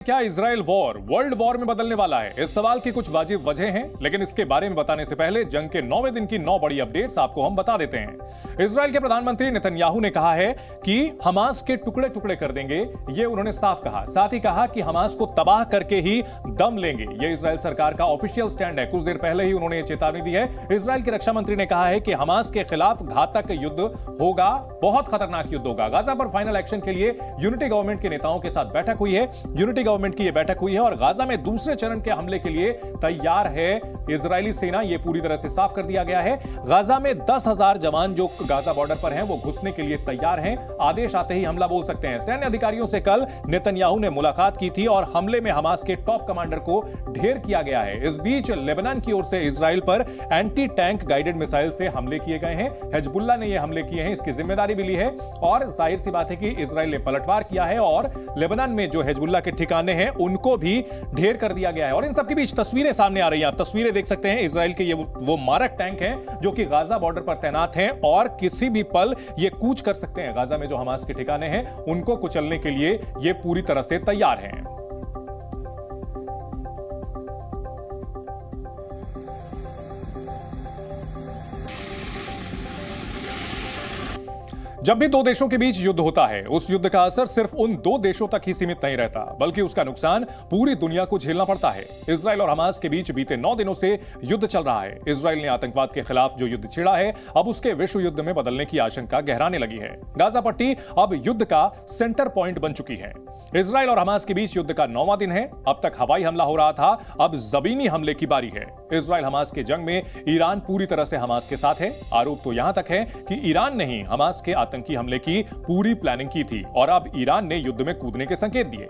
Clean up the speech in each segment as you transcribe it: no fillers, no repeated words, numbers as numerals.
क्या Israel war world war में बदलने वाला है? इस सवाल की कुछ वाजिब वजह हैं, लेकिन इसके बारे में बताने से पहले जंग के 9वें दिन की 9 बड़ी अपडेट्स आपको हम बता देते हैं। इजराइल के प्रधानमंत्री नेतन्याहू ने कहा है कि हमास के टुकड़े टुकड़े कर देंगे। ये उन्होंने साफ कहा। साथ ही कहा कि हमास को तबाह करके ही दम लेंगे। ये इजराइल सरकार का ऑफिशियल स्टैंड है। कुछ देर पहले ही उन्होंने चेतावनी दी है। इजराइल के रक्षा मंत्री ने कहा है कि हमास के खिलाफ घातक युद्ध होगा, बहुत खतरनाक युद्ध होगा। गाजा पर फाइनल एक्शन के लिए यूनिटी गवर्नमेंट के नेताओं के साथ बैठक हुई है। यूनिटी गवर्नमेंट की यह बैठक हुई है और गाजा में दूसरे चरण के हमले के लिए तैयार है इजरायली सेना। यह पूरी तरह से साफ कर दिया गया है। गाजा में 10,000 जवान जो गाजा बॉर्डर पर हैं वो घुसने के लिए तैयार हैं। आदेश आते ही हमला बोल सकते हैं। सैन्य अधिकारियों से कल नेतन्याहू ने मुलाकात की थी और हमले में हमास के टॉप कमांडर को ढेर किया गया है। इस बीच लेबनान की ओर से इजराइल पर एंटी टैंक गाइडेड मिसाइल से हमले किए गए हैं। हिजबुल्लाह ने यह हमले किए हैं, इसकी जिम्मेदारी भी ली है और जाहिर सी बात है कि इजराइल ने पलटवार किया है और लेबनान में जो हिजबुल्लाह के ठिकाने हैं उनको भी ढेर कर दिया गया है। और इन सबके बीच तस्वीरें सामने आ रही हैं। आप तस्वीरें देख सकते हैं। इजराइल के ये वो मारक टैंक हैं जो कि गाजा बॉर्डर पर तैनात हैं और किसी भी पल ये कूच कर सकते हैं। गाजा में जो हमास के ठिकाने हैं उनको कुचलने के लिए ये पूरी तरह से तैयार हैं। जब भी दो देशों के बीच युद्ध होता है, उस युद्ध का असर सिर्फ उन दो देशों तक ही सीमित नहीं रहता, बल्कि उसका नुकसान पूरी दुनिया को झेलना पड़ता है। इजराइल और हमास के बीच बीते 9 दिनों से युद्ध चल रहा है। इजराइल ने आतंकवाद के खिलाफ जो युद्ध छेड़ा है, अब उसके विश्व युद्ध में बदलने की आशंका गहराने लगी है। गाजा पट्टी अब युद्ध का सेंटर पॉइंट बन चुकी है। इजराइल और हमास के बीच युद्ध का 9वां दिन है। अब तक हवाई हमला हो रहा था, अब जमीनी हमले की बारी है। इजराइल हमास के जंग में ईरान पूरी तरह से हमास के साथ है। आरोप तो यहां तक है कि ईरान ने ही हमास के आतंकी हमले की पूरी प्लानिंग की थी और अब ईरान ने युद्ध में कूदने के संकेत दिए।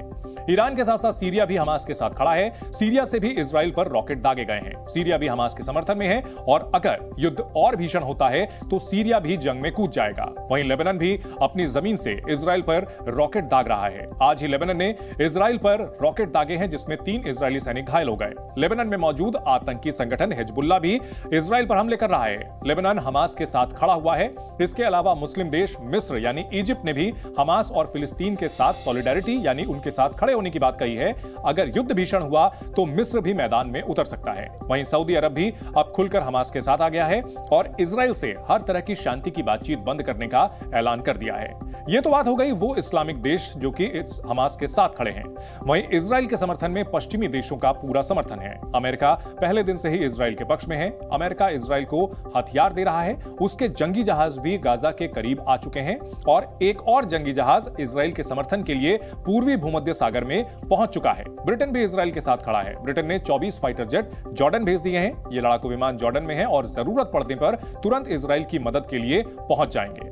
ईरान के साथ साथ सीरिया भी हमास के साथ खड़ा है। सीरिया से भी इजराइल पर रॉकेट दागे गए हैं। सीरिया भी हमास के समर्थन में है और अगर युद्ध और भीषण होता है तो सीरिया भी जंग में कूद जाएगा। वहीं लेबनान भी अपनी जमीन से इजराइल पर रॉकेट दाग रहा है। आज ही लेबनान ने इजराइल पर रॉकेट दागे हैं, जिसमें 3 इजरायली सैनिक घायल हो गए। लेबनान में मौजूद आतंकी संगठन हिजबुल्लाह भी इजराइल पर हमले कर रहा है। लेबनान हमास के साथ खड़ा हुआ है। इसके अलावा मुस्लिम देश मिस्र यानी इजिप्ट ने भी हमास और फिलिस्तीन के साथ सॉलिडेरिटी यानी उनके साथ खड़े होने की बात कही है। अगर युद्ध भीषण हुआ तो मिस्र भी मैदान में उतर सकता है। वहीं सऊदी अरब भी अब खुलकर हमास के साथ आ गया है और इजराइल से हर तरह की शांति की बातचीत बंद करने का ऐलान कर दिया है। यह तो बात हो गई वो इस्लामिक देश जो कि इस हमास के साथ खड़े हैं। वहीं इजराइल के समर्थन में पश्चिमी देशों का पूरा समर्थन है। अमेरिका पहले दिन से ही इजराइल के पक्ष में है। अमेरिका इजराइल को हथियार दे रहा है। उसके जंगी जहाज भी गाजा के करीब आ चुके हैं और एक और जंगी जहाज इजराइल के समर्थन के लिए पूर्वी भूमध्य सागर में पहुंच चुका है। ब्रिटेन भी इजराइल के साथ खड़ा है। ब्रिटेन ने 24 फाइटर जेट जॉर्डन भेज दिए हैं। ये लड़ाकू विमान जॉर्डन में है और जरूरत पड़ने पर तुरंत इजराइल की मदद के लिए पहुंच जाएंगे।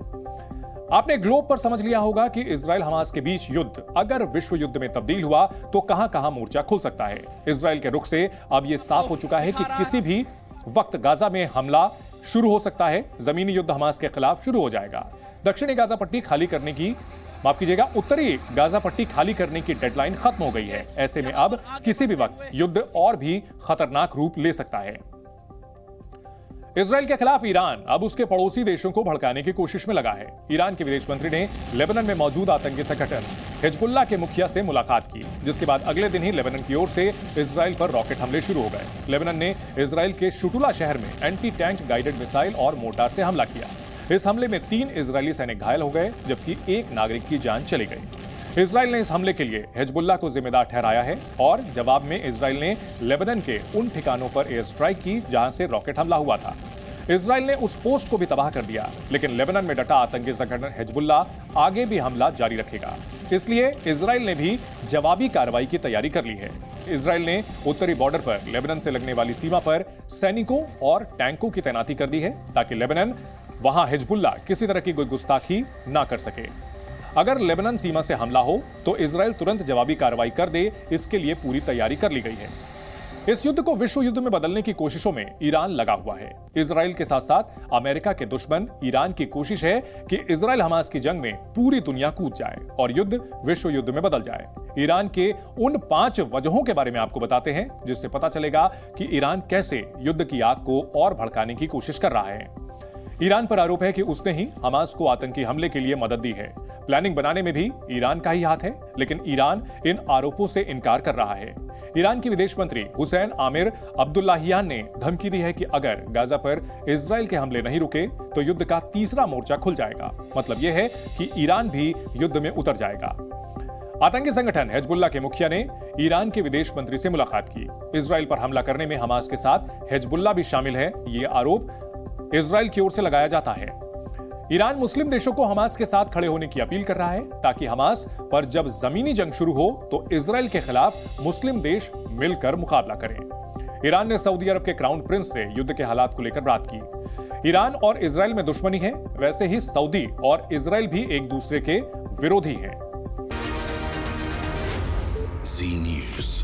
आपने ग्लोब पर समझ लिया होगा कि इजराइल हमास के बीच युद्ध अगर विश्व युद्ध में तब्दील हुआ तो कहां-कहां मोर्चा खुल सकता है। इजराइल के रुख से अब यह साफ हो चुका है कि किसी भी वक्त गाजा में हमला शुरू हो सकता है। जमीनी युद्ध हमास के खिलाफ शुरू हो जाएगा। दक्षिणी गाजा पट्टी खाली करने की उत्तरी गाजा पट्टी खाली करने की डेडलाइन खत्म हो गई है। ऐसे में अब किसी भी वक्त युद्ध और भी खतरनाक रूप ले सकता है। इजराइल के खिलाफ ईरान अब उसके पड़ोसी देशों को भड़काने की कोशिश में लगा है। ईरान के विदेश मंत्री ने लेबनान में मौजूद आतंकी संगठन हिजबुल्लाह के मुखिया से मुलाकात की, जिसके बाद अगले दिन ही लेबनान की ओर से इजराइल पर रॉकेट हमले शुरू हो गए। लेबनान ने इजराइल के शुटुला शहर में एंटी टैंक गाइडेड मिसाइल और मोर्टार से हमला किया। इस हमले में 3 इजरायली सैनिक घायल हो गए, जबकि 1 नागरिक की जान चली गई। इजराइल ने इस हमले के लिए हिजबुल्लाह को जिम्मेदार ठहराया है और जवाब में इजराइल ने लेबनान के उन ठिकानों पर एयर स्ट्राइक की जहां से रॉकेट हमला हुआ था। इजराइल ने उस पोस्ट को भी तबाह कर दिया, लेकिन लेबनान में डटा आतंकी संगठन हिजबुल्लाह आगे भी हमला जारी रखेगा। इसलिए इजराइल ने भी जवाबी कार्रवाई की तैयारी कर ली है। इजराइल ने उत्तरी बॉर्डर पर लेबनान से लगने वाली सीमा पर सैनिकों और टैंकों की तैनाती कर दी है ताकि लेबनान वहां हिजबुल्लाह किसी तरह की कोई गुस्ताखी ना कर सके। अगर लेबनान सीमा से हमला हो तो इजराइल तुरंत जवाबी कार्रवाई कर दे, इसके लिए पूरी तैयारी कर ली गई है। इस युद्ध को विश्व युद्ध में बदलने की कोशिशों में ईरान लगा हुआ है। इजराइल के साथ साथ अमेरिका के दुश्मन ईरान की कोशिश है कि इजराइल हमास की जंग में पूरी दुनिया कूद जाए और युद्ध विश्व युद्ध में बदल जाए। ईरान के उन 5 वजहों के बारे में आपको बताते हैं, जिससे पता चलेगा कि ईरान कैसे युद्ध की आग को और भड़काने की कोशिश कर रहा है। ईरान पर आरोप है कि उसने ही हमास को आतंकी हमले के लिए मदद दी है। प्लानिंग बनाने में भी ईरान का ही हाथ है, लेकिन ईरान इन आरोपों से इनकार कर रहा है। ईरान के विदेश मंत्री हुसैन आमिर अब्दुल्लाहियान ने धमकी दी है कि अगर गाजा पर इजराइल के हमले नहीं रुके तो युद्ध का तीसरा मोर्चा खुल जाएगा। मतलब यह है कि ईरान भी युद्ध में उतर जाएगा। आतंकी संगठन हिजबुल्लाह के मुखिया ने ईरान के विदेश मंत्री से मुलाकात की। इजराइल पर हमला करने में हमास के साथ हिजबुल्लाह भी शामिल है, ये आरोप इजराइल की ओर से लगाया जाता है। ईरान मुस्लिम देशों को हमास के साथ खड़े होने की अपील कर रहा है ताकि हमास पर जब जमीनी जंग शुरू हो तो इजराइल के खिलाफ मुस्लिम देश मिलकर मुकाबला करें। ईरान ने सऊदी अरब के क्राउन प्रिंस से युद्ध के हालात को लेकर बात की। ईरान और इजराइल में दुश्मनी है, वैसे ही सऊदी और इजराइल भी एक दूसरे के विरोधी हैं। Z News।